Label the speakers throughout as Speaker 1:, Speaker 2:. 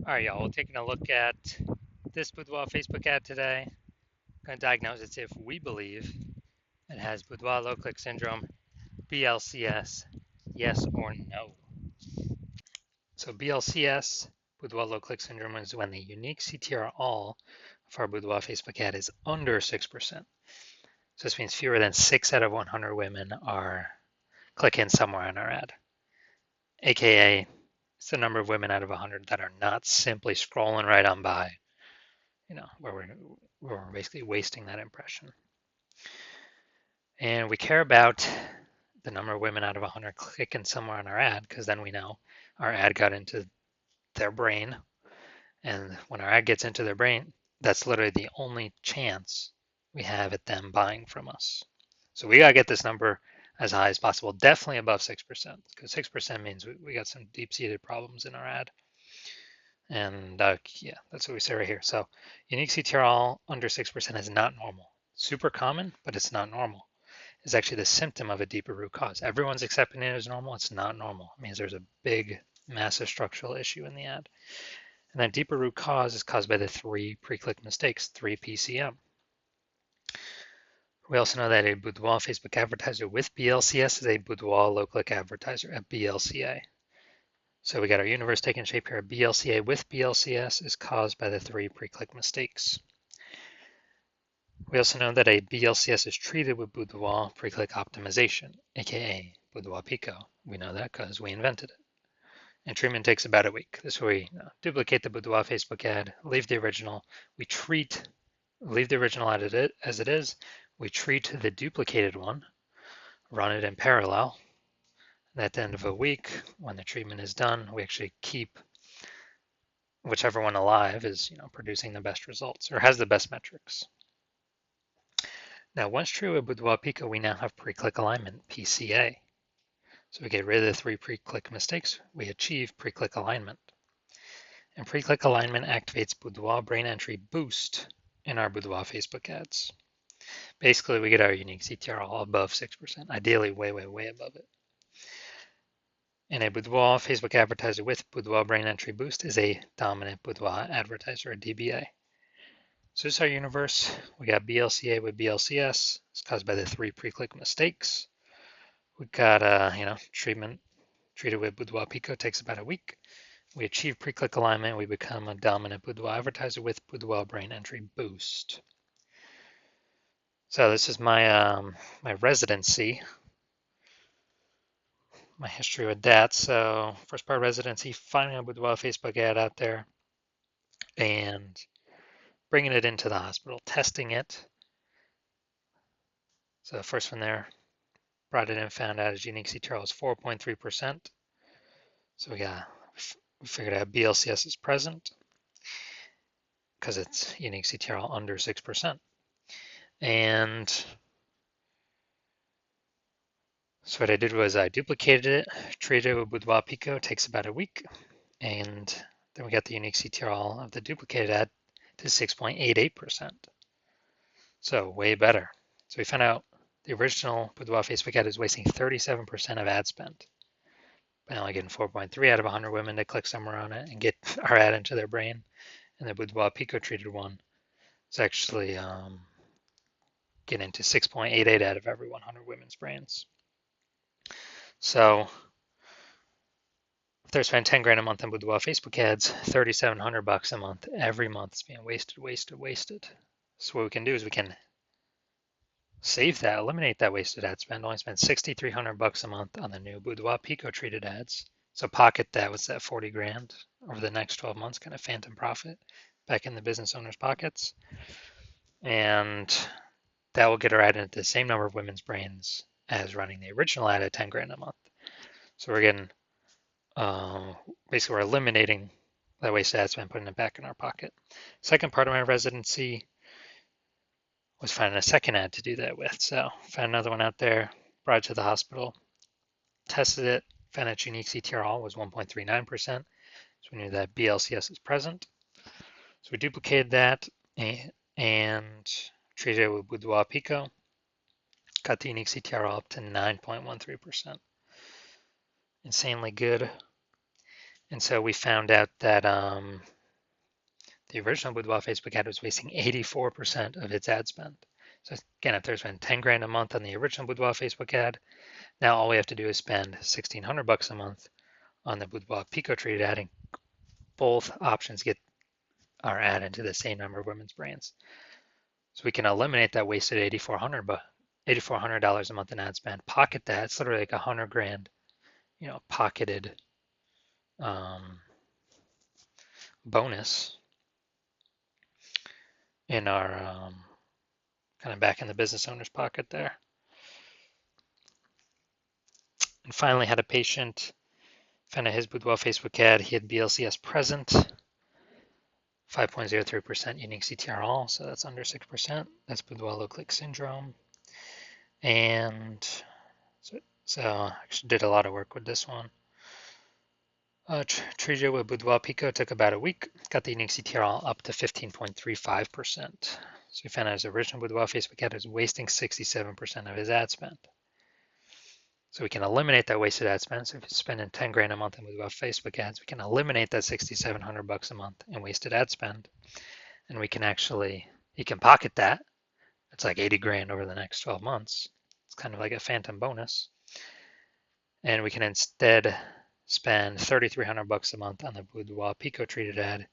Speaker 1: All right, y'all. We're taking a look at this Boudoir Facebook ad today. Going to diagnose it if we believe it has Boudoir low click syndrome, BLCS, yes or no. So BLCS, Boudoir low click syndrome, is when the unique CTR all of our Boudoir Facebook ad is under 6%. So this means fewer than 6 out of 100 women are clicking somewhere on our ad, aka it's the number of women out of 100 that are not simply scrolling right on by, where we're basically wasting that impression. And we care about the number of women out of 100 clicking somewhere on our ad because then we know our ad got into their brain. And when our ad gets into their brain, that's literally the only chance we have at them buying from us. So we got to get this number as high as possible, definitely above 6%, because 6% means we got some deep-seated problems in our ad. And yeah, that's what we say right here. So unique CTRL under 6% is not normal. Super common, but it's not normal. Is actually the symptom of a deeper root cause. Everyone's accepting it as normal. It's not normal. It means there's a big, massive structural issue in the ad. And that deeper root cause is caused by the 3 pre-click mistakes, 3 PCM. We also know that a Boudoir Facebook advertiser with BLCS is a Boudoir low-click advertiser at BLCA. So we got our universe taking shape here. BLCA with BLCS is caused by the 3 pre-click mistakes. We also know that a BLCS is treated with Boudoir pre-click optimization, aka Boudoir Pico. We know that because we invented it. And treatment takes about a week. This way we duplicate the Boudoir Facebook ad, leave the original. Leave the original ad as it is. We treat the duplicated one, run it in parallel. And at the end of a week, when the treatment is done, we actually keep whichever one alive is, producing the best results or has the best metrics. Now, once true with Boudoir Pico, we now have pre-click alignment, PCA. So we get rid of the 3 pre-click mistakes. We achieve pre-click alignment. And pre-click alignment activates Boudoir brain entry boost in our Boudoir Facebook ads. Basically, we get our unique CTR all above 6%, ideally way, way, way above it. And a Boudoir Facebook advertiser with Boudoir brain entry boost is a dominant Boudoir advertiser, a DBA. So this is our universe. We got BLCA with BLCS. It's caused by the 3 pre-click mistakes. We got treated with Boudoir Pico, takes about a week. We achieve pre-click alignment. We become a dominant Boudoir advertiser with Boudoir brain entry boost. So this is my my residency, my history with that. So first part residency, finding a Boudoir Facebook ad out there and bringing it into the hospital, testing it. So the first one there, brought it in, found out its unique CTR was 4.3%. So we figured out BLCS is present because it's unique CTR under 6%. And so what I did was I duplicated it, treated it with Boudoir Pico, takes about a week, and then we got the unique CTR of the duplicated ad to 6.88%. So way better. So we found out the original Boudoir Facebook ad is wasting 37% of ad spend by only getting 4.3 out of 100 women to click somewhere on it and get our ad into their brain. And the Boudoir Pico treated one is actually getting into 6.88 out of every 100 women's brains. So if they're spending 10 grand a month on Boudoir Facebook ads, 3,700 bucks a month, every month is being wasted. So what we can do is we can save that, eliminate that wasted ad spend, only spend 6,300 bucks a month on the new Boudoir Pico treated ads. So pocket that, what's that, 40 grand over the next 12 months, kind of phantom profit back in the business owner's pockets. And that will get our ad into the same number of women's brains as running the original ad at 10 grand a month. So we're getting, basically we're eliminating that wasted ad spend, putting it back in our pocket. Second part of my residency was finding a second ad to do that with. So found another one out there, brought it to the hospital, tested it, found its unique CTR was 1.39%. So we knew that BLCS is present. So we duplicated that and treated it with Boudoir Pico, got the unique CTR up to 9.13%. Insanely good. And so we found out that the original Boudoir Facebook ad was wasting 84% of its ad spend. So again, if there's been 10 grand a month on the original Boudoir Facebook ad, now all we have to do is spend 1,600 bucks a month on the Boudoir Pico treated ad, and both options get our ad into the same number of women's brands. So we can eliminate that wasted $8,400 a month in ad spend, pocket that. It's literally like 100 grand, pocketed bonus in our kind of back in the business owner's pocket there. And finally, had a patient found out his Boudoir Facebook ad. He had BLCS present, 5.03% unique CTR all, so that's under 6%. That's Boudoir low click syndrome. And so I actually did a lot of work with this one. Treated with Boudoir Pico took about a week, got the unique CTR up to 15.35%. So we found out his original Boudoir Facebook ad was wasting 67% of his ad spend. So we can eliminate that wasted ad spend. So if you're spending 10 grand a month in Boudoir Facebook ads, we can eliminate that 6,700 bucks a month in wasted ad spend. And we can actually, you can pocket that. It's like 80 grand over the next 12 months. It's kind of like a phantom bonus. And we can instead spend 3,300 bucks a month on the Boudoir Pico treated ad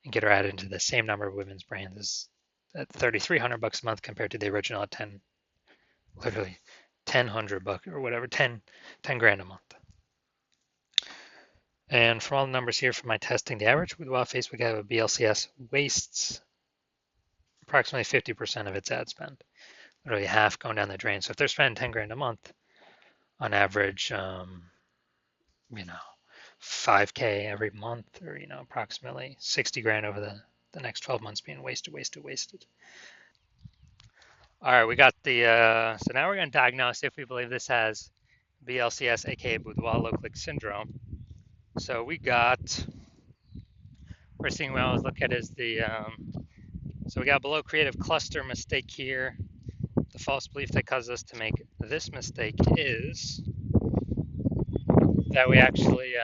Speaker 1: and get our ad into the same number of women's brands at 3,300 bucks a month compared to the original at 10, literally 1,000 bucks or whatever, 10 grand a month. And from all the numbers here from my testing, the average Boudoir Facebook ad with BLCS wastes approximately 50% of its ad spend, literally half going down the drain. So if they're spending 10 grand a month, on average, 5K every month, or approximately 60 grand over the next 12 months being wasted. All right, we got the so now we're going to diagnose if we believe this has BLCS, aka Boudoir low click syndrome. So we got, first thing we always look at is the so we got below creative cluster mistake here. The false belief that causes us to make this mistake is that we actually,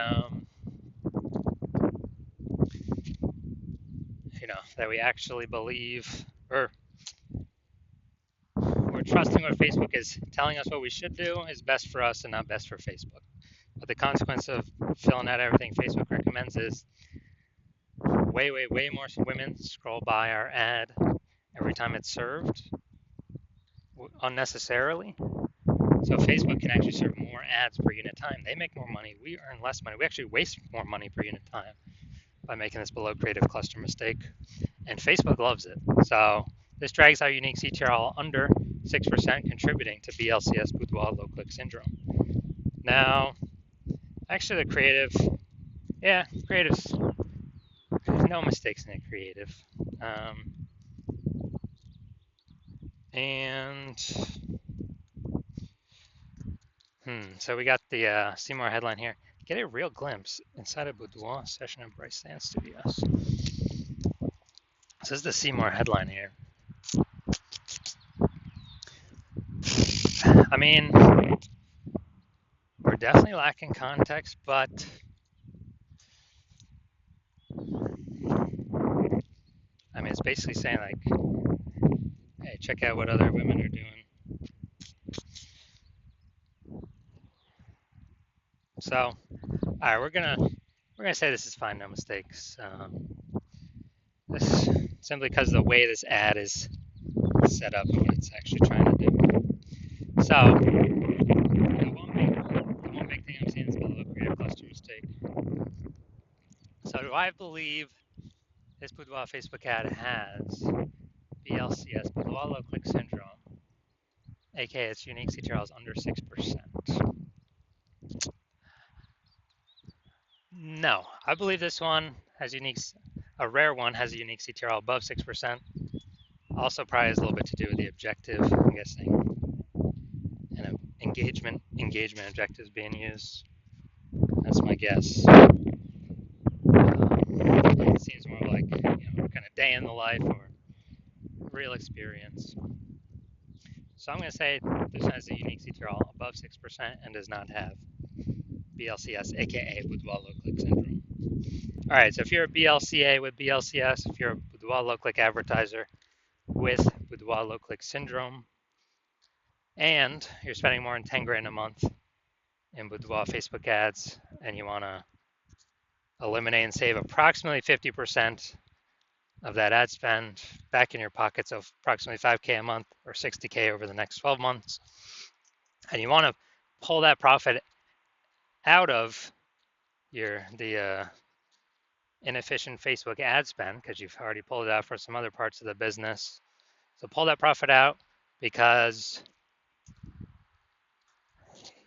Speaker 1: that we actually believe, or we're trusting what Facebook is telling us what we should do is best for us and not best for Facebook. But the consequence of filling out everything Facebook recommends is way more women scroll by our ad every time it's served unnecessarily. So Facebook can actually serve more ads per unit time. They make more money. We earn less money. We actually waste more money per unit time by making this below creative cluster mistake. And Facebook loves it. So this drags our unique CTR under 6%, contributing to BLCS Boudoir low click syndrome. Now, actually the creative, creative's no mistakes in the creative. So we got the see more headline here. Get a real glimpse inside a Boudoir session in Bryce Sand Studios. This is the see more headline here. I mean, we're definitely lacking context, but I mean, it's basically saying like, hey, check out what other women are doing. So, all right, we're gonna say this is fine, no mistakes. This simply because the way this ad is set up and what it's actually trying to do. So, the one big thing I'm seeing is below creative cluster mistake. So, do I believe this Boudoir Facebook ad has BLCS, Boudoir low click syndrome, aka its unique CTR is under 6%? No, I believe this one has a rare one has a unique CTR above 6%. Also probably has a little bit to do with the objective, I'm guessing, and engagement objectives being used. That's my guess. It seems more like kind of day in the life or real experience. So I'm going to say this has a unique CTR above 6% and does not have BLCS, aka Boudoir low click syndrome. All right, so if you're a BLCA with BLCS, if you're a Boudoir low-click advertiser with Boudoir low-click syndrome, and you're spending more than 10 grand a month in Boudoir Facebook ads, and you want to eliminate and save approximately 50% of that ad spend back in your pockets of approximately 5K a month or 60K over the next 12 months, and you want to pull that profit out of the inefficient Facebook ad spend because you've already pulled it out for some other parts of the business. So pull that profit out because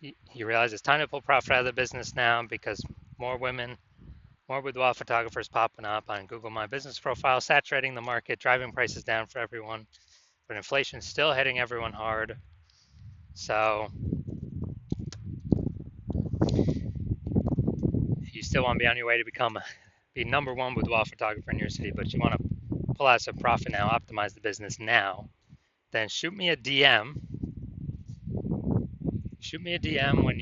Speaker 1: you realize it's time to pull profit out of the business now because more women, more boudoir photographers popping up on Google My Business profile, saturating the market, driving prices down for everyone. But inflation's still hitting everyone hard. So you still want to be on your way to be number one boudoir photographer in your city, but you want to pull out some profit now, optimize the business now. Then shoot me a DM. Shoot me a DM when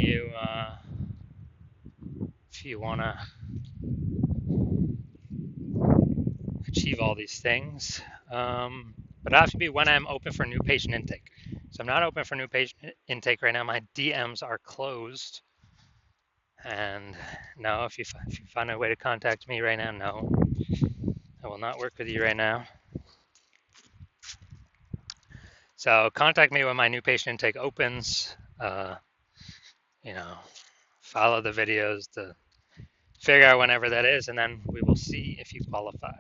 Speaker 1: if you want to achieve all these things. But it has to be when I'm open for new patient intake. So I'm not open for new patient intake right now. My DMs are closed. And no, if you find a way to contact me right now, no, I will not work with you right now. So contact me when my new patient intake opens. Follow the videos to figure out whenever that is, and then we will see if you qualify.